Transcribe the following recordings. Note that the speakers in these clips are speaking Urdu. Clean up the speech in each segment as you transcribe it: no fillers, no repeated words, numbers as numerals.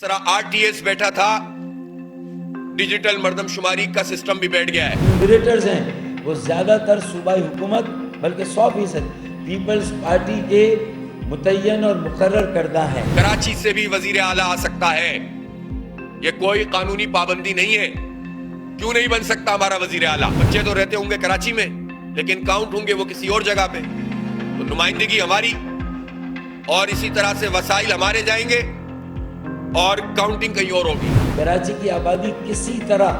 طرح RTS بیٹھا تھا, ڈیجیٹل مردم شماری کا سسٹم بھی بیٹھ گیا ہے. انومریٹرز ہیں وہ زیادہ تر صوبائی حکومت بلکہ 100% پیپلز پارٹی کے متعین اور مقرر کردہ ہیں. کراچی سے بھی وزیر اعلیٰ آ سکتا ہے, یہ کوئی قانونی پابندی نہیں ہے. کیوں نہیں بن سکتا ہمارا وزیر اعلیٰ؟ بچے تو رہتے ہوں گے کراچی میں لیکن کاؤنٹ ہوں گے وہ کسی اور جگہ پہ. تو نمائندگی ہماری اور اسی طرح سے وسائل ہمارے جائیں گے اور کاؤنٹنگ کہیں اور ہوگی. کراچی کی آبادی کسی طرح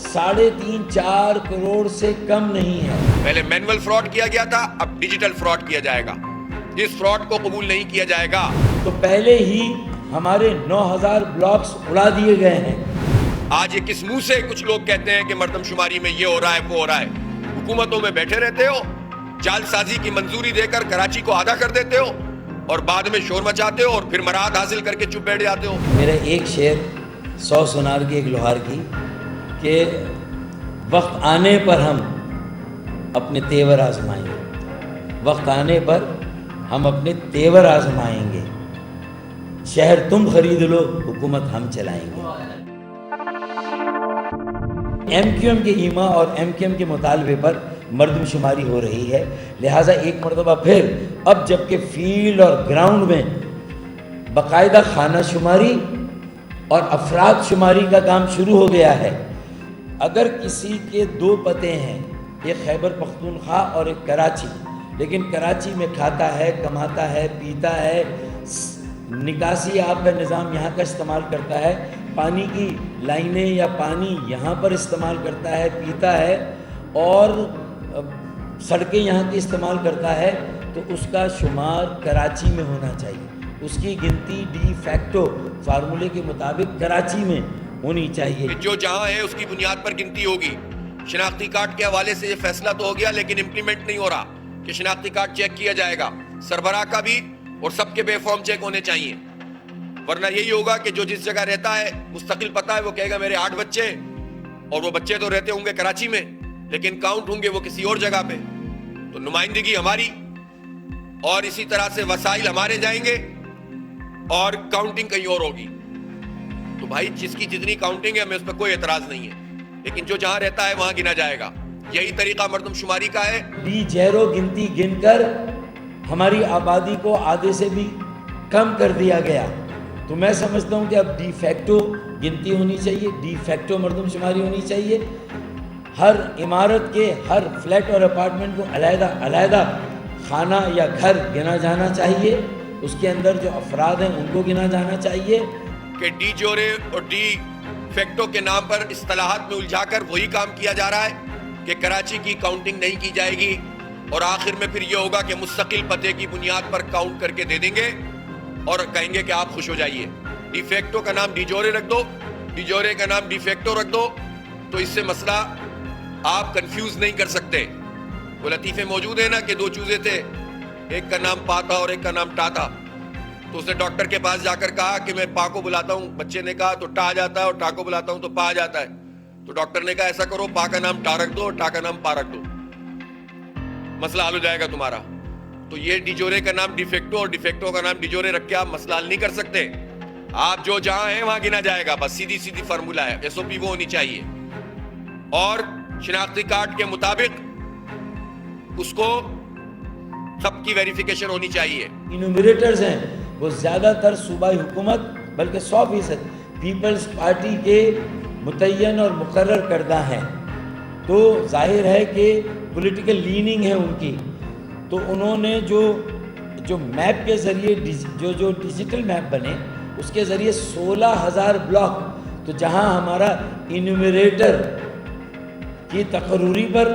3.5-4 کروڑ سے کم نہیں ہے. پہلے مینول فراڈ کیا گیا تھا, اب ڈیجیٹل فراڈ کیا جائے گا. اس فراڈ کو قبول نہیں کیا جائے گا. تو پہلے ہی ہمارے 9000 بلاکس اڑا دیے گئے ہیں. آج یہ کس منہ سے کچھ لوگ کہتے ہیں کہ مردم شماری میں یہ ہو رہا ہے وہ ہو رہا ہے. حکومتوں میں بیٹھے رہتے ہو, جال سازی کی منظوری دے کر کراچی کو آدھا کر دیتے ہو اور بعد میں شور مچاتے ہو اور پھر مراد حاصل کر کے چپ بیٹھ جاتے ہو. میرا ایک شعر 100 سونار کی ایک لوہار کی کہ وقت آنے پر ہم اپنے تیور آزمائیں گے, وقت آنے پر ہم اپنے تیور آزمائیں گے, شہر تم خرید لو حکومت ہم چلائیں گے. MQM کے ایما اور MQM کے مطالبے پر مردم شماری ہو رہی ہے, لہٰذا ایک مرتبہ پھر اب جبکہ فیلڈ اور گراؤنڈ میں باقاعدہ خانہ شماری اور افراد شماری کا کام شروع ہو گیا ہے. اگر کسی کے 2 پتے ہیں, ایک خیبر پختونخوا اور ایک کراچی, لیکن کراچی میں کھاتا ہے, کماتا ہے, پیتا ہے, نکاسی آب کا نظام یہاں کا استعمال کرتا ہے, پانی کی لائنیں یا پانی یہاں پر استعمال کرتا ہے, پیتا ہے اور سڑکیں یہاں کی استعمال کرتا ہے, تو اس کا شمار کراچی میں ہونا چاہیے. اس کی گنتی ڈی فیکٹو فارمولے کے مطابق کراچی میں ہونی چاہیے. جو جہاں ہے اس کی بنیاد پر گنتی ہوگی. شناختی کارڈ کے حوالے سے یہ فیصلہ تو ہو گیا لیکن امپلیمنٹ نہیں ہو رہا کہ شناختی کارڈ چیک کیا جائے گا, سربراہ کا بھی اور سب کے بے فارم چیک ہونے چاہیے. ورنہ یہی ہوگا کہ جو جس جگہ رہتا ہے مستقل پتہ ہے وہ کہے گا میرے 8 بچے ہیں, اور وہ بچے تو رہتے ہوں گے کراچی میں لیکن کاؤنٹ ہوں گے وہ کسی اور جگہ پہ. تو نمائندگی ہماری اور اسی طرح سے وسائل ہمارے جائیں گے اور کاؤنٹنگ کہیں اور ہوگی. تو بھائی جس کی جتنی کاؤنٹنگ ہے ہمیں اس پہ کوئی اعتراض نہیں ہے, لیکن جو جہاں رہتا ہے وہاں گنا جائے گا. یہی طریقہ مردم شماری کا ہے. ڈی جیرو گنتی گن کر ہماری آبادی کو آدھے سے بھی کم کر دیا گیا. تو میں سمجھتا ہوں کہ اب ڈی فیکٹو گنتی ہونی چاہیے, ڈی فیکٹو مردم شماری ہونی چاہیے. ہر عمارت کے ہر فلیٹ اور اپارٹمنٹ کو علیحدہ علیحدہ خانہ یا گھر گنا جانا چاہیے. اس کے اندر جو افراد ہیں ان کو گنا جانا چاہیے. کہ ڈی جورے اور ڈی فیکٹو کے نام پر اصطلاحات میں الجھا کر وہی کام کیا جا رہا ہے کہ کراچی کی کاؤنٹنگ نہیں کی جائے گی اور آخر میں پھر یہ ہوگا کہ مستقل پتے کی بنیاد پر کاؤنٹ کر کے دے دیں گے اور کہیں گے کہ آپ خوش ہو جائیے. ڈی فیکٹو کا نام ڈی جورے رکھ دو, ڈی جورے کا نام ڈی فیکٹو رکھ دو, تو اس سے مسئلہ آپ کنفیوز نہیں کر سکتے. وہ لطیفے موجود ہیں نا کہ 2 چوزے تھے, ایک کا نام پا تھا اور ایک کا نام ٹا تھا. تو اس نے ڈاکٹر کے پاس جا کر کہا کہ میں پا کو بلاتا ہوں. بچے نے کہا تو ٹا آ جاتا ہے اور ٹا کو بلاتا ہوں تو پا آ جاتا ہے. تو ڈاکٹر نے کہا ایسا کرو پا کا نام ٹا رکھ دو اور ٹا کا نام پا رکھ دو, مسئلہ حل ہو جائے گا تمہارا. تو یہ ڈیجورے کا نام ڈیفیکٹو اور ڈیفیکٹو کا نام ڈیجورے رکھ کے آپ مسئلہ حل نہیں کر سکتے. آپ جو جہاں ہیں وہاں گنا جائے گا, بس سیدھی سیدھی فارمولہ ہے. SOP وہ ہونی چاہیے اور شناختی کارڈ کے مطابق اس کو سب کی ویریفیکیشن ہونی چاہیے. انومریٹرز ہیں وہ زیادہ تر صوبائی حکومت بلکہ 100% پیپلز پارٹی کے متعین اور مقرر کردہ ہیں. تو ظاہر ہے کہ پولیٹیکل لیننگ ہے ان کی. تو انہوں نے جو میپ کے ذریعے جو ڈیجیٹل میپ بنے اس کے ذریعے 16,000 بلاک, تو جہاں ہمارا انومریٹر کی تقرری پر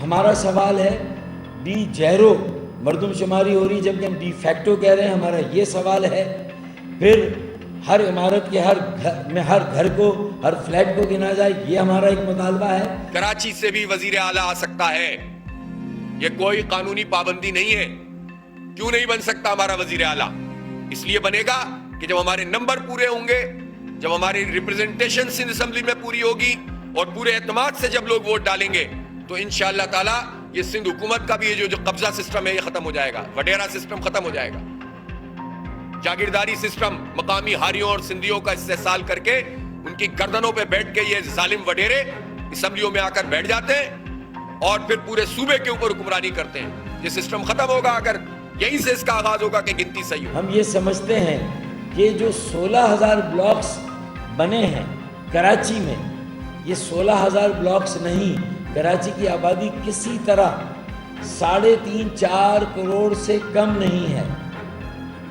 ہمارا سوال ہے, ڈی جیرو مردم شماری ہو رہی جبکہ ہم ڈی فیکٹو کہہ رہے ہیں, ہمارا یہ سوال ہے. پھر ہر عمارت کے ہر گھر کو ہر فلیٹ کو گنا جائے, یہ ہمارا ایک مطالبہ ہے. کراچی سے بھی وزیر اعلیٰ آ سکتا ہے, یہ کوئی قانونی پابندی نہیں ہے. کیوں نہیں بن سکتا ہمارا وزیر اعلیٰ؟ اس لیے بنے گا کہ جب ہمارے نمبر پورے ہوں گے, جب ہماری ریپرزنٹیشن سندھ اسمبلی میں پوری ہوگی اور پورے اعتماد سے جب لوگ ووٹ ڈالیں گے, تو انشاءاللہ تعالی یہ سندھ حکومت کا بھی یہ جو قبضہ سسٹم ہے یہ ختم ہو جائے گا, وڈیرا سسٹم ختم ہو جائے گا. جاگیرداری سسٹم مقامی ہاریوں اور سندھیوں کا استحصال کر کے ان کی گردنوں پہ بیٹھ کے یہ ظالم وڈیرے اسمبلیوں میں آ کر بیٹھ جاتے ہیں اور پھر پورے صوبے کے اوپر حکمرانی کرتے ہیں. یہ سسٹم ختم ہوگا اگر یہیں سے اس کا آغاز ہوگا کہ گنتی صحیح ہو. ہم یہ سمجھتے ہیں کہ جو 16,000 بلاکس بنے ہیں کراچی میں، یہ 16,000 بلاکس نہیں، کراچی کی آبادی کسی طرح 3.5-4 کروڑ سے کم نہیں ہے،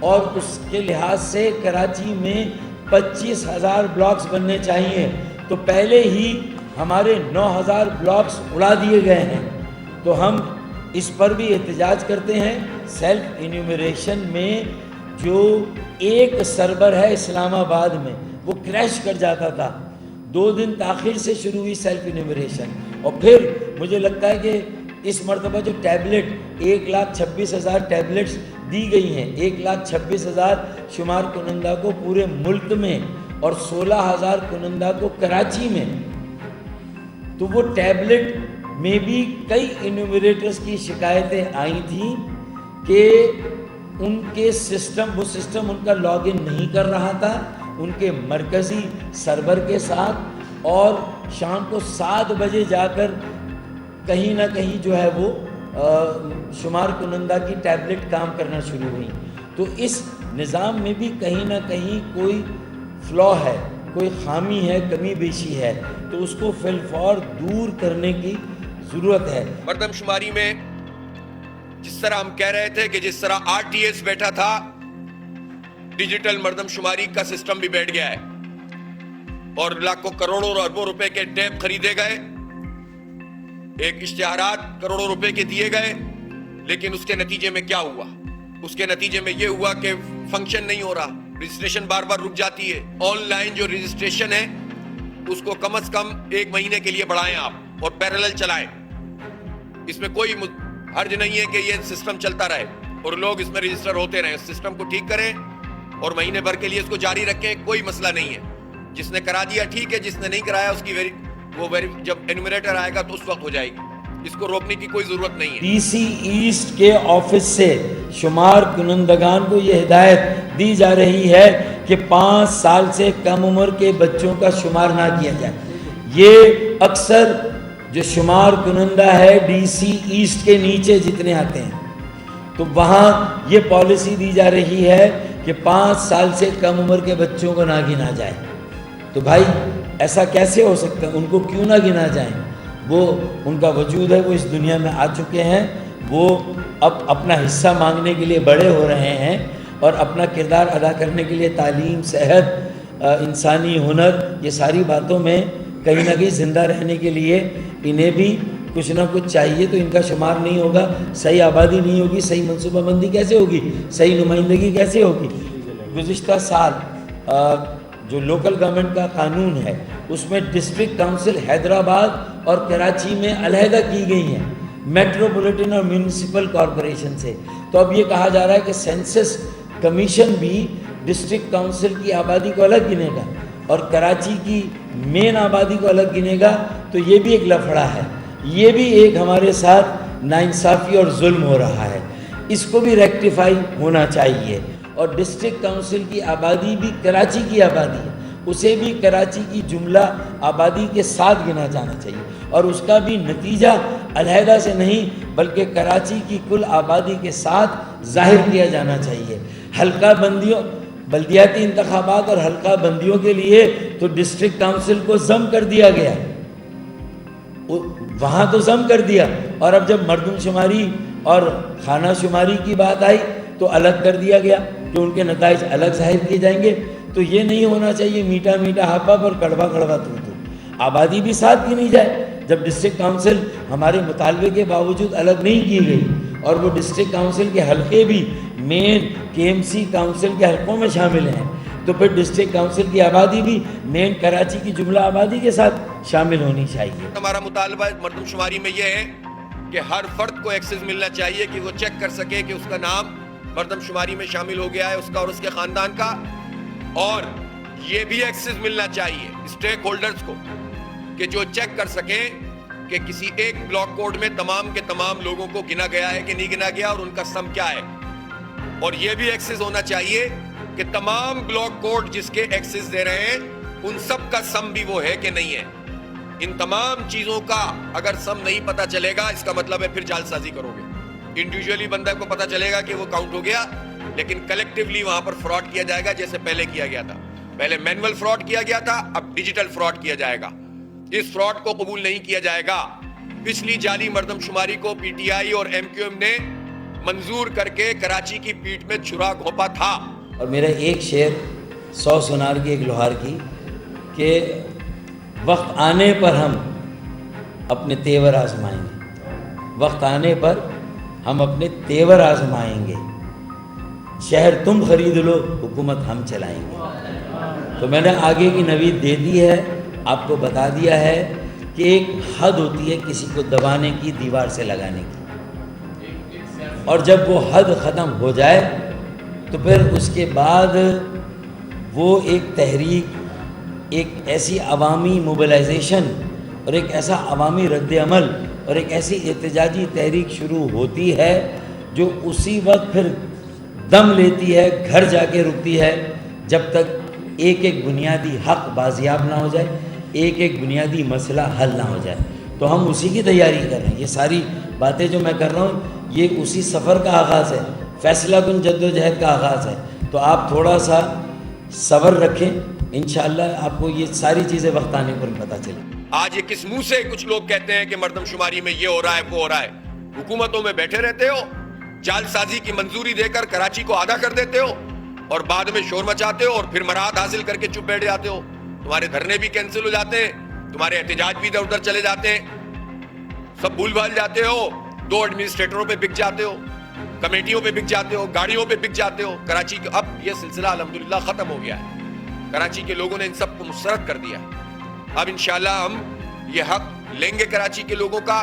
اور اس کے لحاظ سے کراچی میں 25,000 بلاکس بننے چاہیے. تو پہلے ہی ہمارے 9,000 بلاکس اڑا دیے گئے ہیں. تو ہم اس پر بھی احتجاج کرتے ہیں. سیلف انیومریشن میں جو ایک سرور ہے اسلام آباد میں، وہ کریش کر جاتا تھا. 2 دن تاخیر سے شروع ہوئی سیلف انیومریشن، اور پھر مجھے لگتا ہے کہ اس مرتبہ جو ٹیبلٹ 1,26,000 ٹیبلٹس دی گئی ہیں، 1,26,000 شمار کنندہ کو پورے ملک میں اور 16,000 کنندہ کو کراچی میں. تو وہ ٹیبلٹ میں بھی کئی انیومریٹرز کی شکایتیں آئی تھیں کہ ان کے وہ سسٹم ان کا لاگ ان نہیں کر رہا تھا ان کے مرکزی سرور کے ساتھ، اور شام کو 7 بجے جا کر کہیں نہ کہیں جو ہے وہ شمار کنندہ کی ٹیبلٹ کام کرنا شروع ہوئی. تو اس نظام میں بھی کہیں نہ کہیں کوئی فلا ہے، کوئی خامی ہے، کمی بیشی ہے. تو اس کو فی الفور دور کرنے کی ضرورت ہے. مردم شماری میں جس طرح ہم کہہ رہے تھے کہ جس طرح RTS بیٹھا تھا، ڈیجیٹل مردم شماری کا سسٹم بھی بیٹھ گیا ہے، اور لاکھوں کروڑوں اور اربوں روپے کے ٹیپ خریدے گئے، ایک اشتہارات کروڑوں روپے کے دیے گئے. لیکن اس کے نتیجے میں کیا ہوا؟ اس کے نتیجے میں یہ ہوا کہ فنکشن نہیں ہو رہا، رجسٹریشن بار بار رک جاتی ہے. آن لائن جو رجسٹریشن ہے اس کو کم از کم 1 مہینے کے لیے بڑھائیں آپ، اور پیرالل چلائیں. اس میں کوئی حرج نہیں ہے کہ یہ سسٹم چلتا رہے اور لوگ اس میں رجسٹر ہوتے رہیں. سسٹم کو ٹھیک کریں اور مہینے بھر کے لیے اس کو جاری رکھیں، کوئی مسئلہ نہیں ہے. جس نے کرا دیا ٹھیک ہے، جس نے نہیں کرایا اس کی جب انیومریٹر آئے گا تو اس وقت ہو جائے گی. اس کو روکنے کی کوئی ضرورت نہیں ہے. DC ایسٹ کے آفس سے شمار کنندگان کو یہ ہدایت دی جا رہی ہے کہ 5 سال سے کم عمر کے بچوں کا شمار نہ کیا جائے. یہ اکثر جو شمار کنندہ ہے DC ایسٹ کے نیچے جتنے آتے ہیں، تو وہاں یہ پالیسی دی جا رہی ہے کہ 5 سال سے کم عمر کے بچوں کو نہ گنا جائے. تو بھائی ایسا کیسے ہو سکتا ہے؟ ان کو کیوں نہ گنا جائیں؟ وہ ان کا وجود ہے، وہ اس دنیا میں آ چکے ہیں، وہ اب اپنا حصہ مانگنے کے لیے بڑے ہو رہے ہیں، اور اپنا کردار ادا کرنے کے لیے تعلیم، صحت، انسانی ہنر، یہ ساری باتوں میں کہیں نہ کہیں زندہ رہنے کے لیے انہیں بھی کچھ نہ کچھ چاہیے. تو ان کا شمار نہیں ہوگا، صحیح آبادی نہیں ہوگی، صحیح منصوبہ بندی کیسے ہوگی، صحیح نمائندگی کیسے ہوگی؟ گزشتہ سال جو لوکل گورنمنٹ کا قانون ہے اس میں ڈسٹرکٹ کونسل حیدرآباد اور کراچی میں علیحدہ کی گئی ہیں، میٹروپولیٹن اور میونسپل کارپوریشن سے. تو اب یہ کہا جا رہا ہے کہ سینسس کمیشن بھی ڈسٹرکٹ کونسل کی آبادی کو الگ گنے گا اور کراچی کی مین آبادی کو الگ گنے گا. تو یہ بھی ایک لفڑا ہے، یہ بھی ایک ہمارے ساتھ ناانصافی اور ظلم ہو رہا ہے. اس کو بھی ریکٹیفائی ہونا چاہیے. اور ڈسٹرکٹ کونسل کی آبادی بھی کراچی کی آبادی ہے، اسے بھی کراچی کی جملہ آبادی کے ساتھ گنا جانا چاہیے، اور اس کا بھی نتیجہ علیحدہ سے نہیں بلکہ کراچی کی کل آبادی کے ساتھ ظاہر کیا جانا چاہیے. حلقہ بندیوں، بلدیاتی انتخابات اور حلقہ بندیوں کے لیے تو ڈسٹرکٹ کونسل کو ضم کر دیا گیا، وہاں تو ضم کر دیا، اور اب جب مردم شماری اور خانہ شماری کی بات آئی تو الگ کر دیا گیا کہ ان کے نتائج الگ ظاہر کیے جائیں گے. تو یہ نہیں ہونا چاہیے میٹھا میٹھا ہپ ہپ اور کڑوا کڑوا تو آبادی بھی ساتھ گنی جائے. جب ڈسٹرکٹ کونسل ہمارے مطالبے کے باوجود الگ نہیں کی گئی اور وہ ڈسٹرکٹ کونسل کے حلقے بھی مین KMC کونسل کے حلقوں میں شامل ہیں، تو پھر ڈسٹرکٹ کونسل کی آبادی بھی مین کراچی کی جملہ آبادی کے ساتھ شامل ہونی چاہیے. ہمارا مطالبہ مردم شماری میں یہ ہے کہ ہر فرد کو ایکسس ملنا چاہیے کہ وہ چیک کر سکے کہ اس کا نام مردم شماری میں شامل ہو گیا ہے، اس کا اور اس کے خاندان کا. اور یہ بھی ایکسس ملنا چاہیے اسٹیک ہولڈرز کو کہ جو چیک کر سکیں کہ کسی ایک بلاک کوڈ میں تمام کے تمام لوگوں کو گنا گیا ہے کہ نہیں گنا گیا اور ان کا سم کیا ہے. اور یہ بھی ایکسس ہونا چاہیے کہ تمام بلاک کوڈ جس کے ایکسس دے رہے ہیں ان سب کا سم بھی وہ ہے کہ نہیں ہے. ان تمام چیزوں کا اگر سم نہیں پتا چلے گا اس کا مطلب ہے پھر جعل سازی کرو گے. انڈیویجولی بندہ کو پتا چلے گا کہ وہ کاؤنٹ ہو گیا, لیکن کلیکٹیولی وہاں پر فراڈ کیا جائے گا جیسے پہلے کیا گیا تھا. پہلے مینول فراڈ کیا گیا تھا, اب ڈیجیٹل فراڈ کیا جائے گا. اس فراڈ کو قبول نہیں کیا جائے گا. پچھلی جعلی مردم شماری کو پی ٹی آئی اور ایم کیو ایم نے منظور کر کے کراچی کی پیٹھ میں چھرا گھونپا تھا. اور میرا ایک شعر 100 سونار کی ایک لوہار کی کہ وقت آنے پر ہم اپنے تیور آزمائیں گے, وقت آنے پر ہم اپنے تیور آزمائیں گے, شہر تم خرید لو حکومت ہم چلائیں گے. تو میں نے آگے کی نوید دے دی ہے, آپ کو بتا دیا ہے کہ ایک حد ہوتی ہے کسی کو دبانے کی, دیوار سے لگانے کی, اور جب وہ حد ختم ہو جائے تو پھر اس کے بعد وہ ایک تحریک, ایک ایسی عوامی موبلائزیشن اور ایک ایسا عوامی رد عمل اور ایک ایسی احتجاجی تحریک شروع ہوتی ہے جو اسی وقت پھر دم لیتی ہے, گھر جا کے رکتی ہے, جب تک ایک ایک بنیادی حق بازیاب نہ ہو جائے, ایک ایک بنیادی مسئلہ حل نہ ہو جائے. تو ہم اسی کی تیاری کر رہے ہیں. یہ ساری باتیں جو میں کر رہا ہوں یہ اسی سفر کا آغاز ہے, فیصلہ کن جد و جہد کا آغاز ہے. تو آپ تھوڑا سا صبر رکھیں, انشاءاللہ آپ کو یہ ساری چیزیں وقت آنے پر پتہ چلیں. آج یہ کس منہ سے کچھ لوگ کہتے ہیں کہ مردم شماری میں یہ ہو رہا ہے وہ ہو رہا ہے. حکومتوں میں بیٹھے رہتے ہو, جعل سازی کی منظوری دے کر کراچی کو آدھا کر دیتے ہو اور بعد میں شور مچاتے ہو اور پھر مراحت حاصل کر کے چپ بیٹھ جاتے ہو. تمہارے دھرنے بھی کینسل ہو جاتے ہیں, تمہارے احتجاج بھی ادھر ادھر چلے جاتے ہیں, سب بھول بھال جاتے ہو, 2 ایڈمنسٹریٹروں پہ بک جاتے ہو, کمیٹیوں پہ بک جاتے ہو, گاڑیوں پہ بک جاتے ہو. کراچی کا اب یہ سلسلہ الحمدللہ ختم ہو گیا ہے. کراچی کے لوگوں نے ان سب کو مسرت کر دیا. اب انشاءاللہ ہم یہ حق لیں گے کراچی کے لوگوں کا.